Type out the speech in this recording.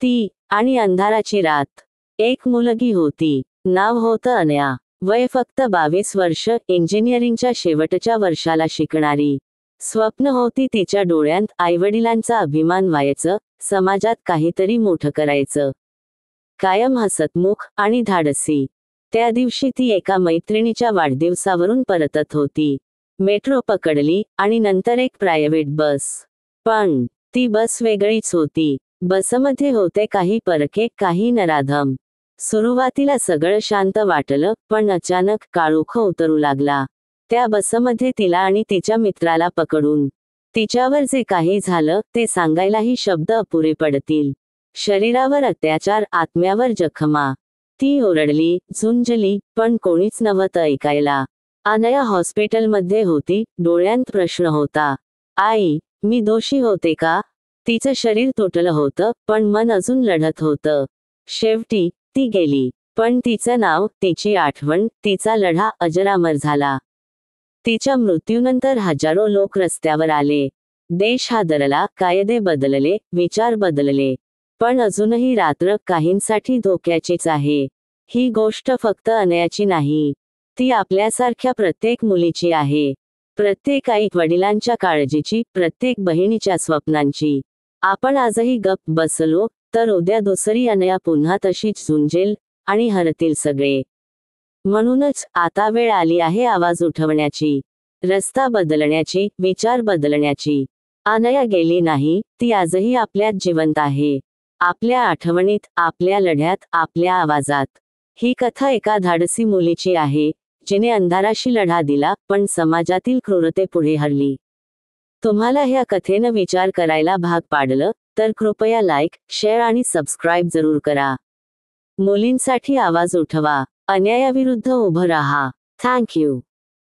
ती आणि अंधाराची रात. एक मुलगी होती. नाव होतं अनया. वय फक्त 22 वर्ष. इंजिनिअरिंगच्या शेवटच्या वर्षाला शिकणारी. स्वप्न होती तिच्या डोळ्यांत. आईवडिलांचा अभिमान व्हायचं, समाजात काहीतरी मोठं करायचं. कायम हसतमुख आणि धाडसी. त्या दिवशी ती एका मैत्रिणीच्या वाढदिवसावरून परतत होती. मेट्रो पकडली आणि नंतर एक प्रायव्हेट बस. पण ती बस वेगळीच होती. बसमध्ये होते काही परके, काही नराधम. सुरुवातीला सगळं शांत वाटलं, पण अचानक काळोख उतरू लागला. त्या बसमध्ये तिला आणि तिच्या मित्राला पकडून. तिच्यावर जे काही झालं ते सांगायलाही शब्द अपुरे पडतील. शरीरावर अत्याचार, आत्म्यावर जखमा. ती ओरडली, झुंजली, पण कोणीच नव्हतं ऐकायला. अनया हॉस्पिटलमध्ये होती. डोळ्यांत प्रश्न होता. आई, मी दोषी होते का? तिचं शरीर तुटलं होतं, पण मन अजून लढत होतं. शेवटी ती गेली. पण तिचं नाव, तिची आठवण, तिचा लढा अजरामर झाला. तिच्या मृत्यूनंतर हजारो लोक रस्त्यावर आले. देश हादरला, कायदे बदलले, विचार बदलले. पण अजूनही रात्र काहींसाठी धोक्याचीच आहे. ही गोष्ट फक्त अनयाची नाही. ती आपल्यासारख्या प्रत्येक मुलीची आहे. प्रत्येक आई वडिलांच्या काळजीची, प्रत्येक बहिणीच्या स्वप्नांची. आपण आजही गप्प बसलो, तर उद्या दुसरी अनया पुन्हा तशीच झुंजेल, आणि हरतील सगळे. म्हणूनच आता वेळ आली आहे आवाज उठवण्याची, रस्ता बदलण्याची, विचार बदलण्याची. अनया गेली नाही, ती आजही आपल्यात जिवंत आहे. आपल्या आठवणीत, आपल्या लढ्यात, आपल्या आवाजात. ही कथा एका धाडसी मुलीची आहे, जिने अंधाराशी लढा दिला, पण समाजातील क्रूरतेपुढे हरली. तुम्हाला ह्या कथेनं विचार करायला भाग पाडलं, तर कृपया लाईक, शेअर आणि सबस्क्राईब जरूर करा. मुलींसाठी आवाज उठवा. अन्यायाविरुद्ध उभं राहा. Thank you.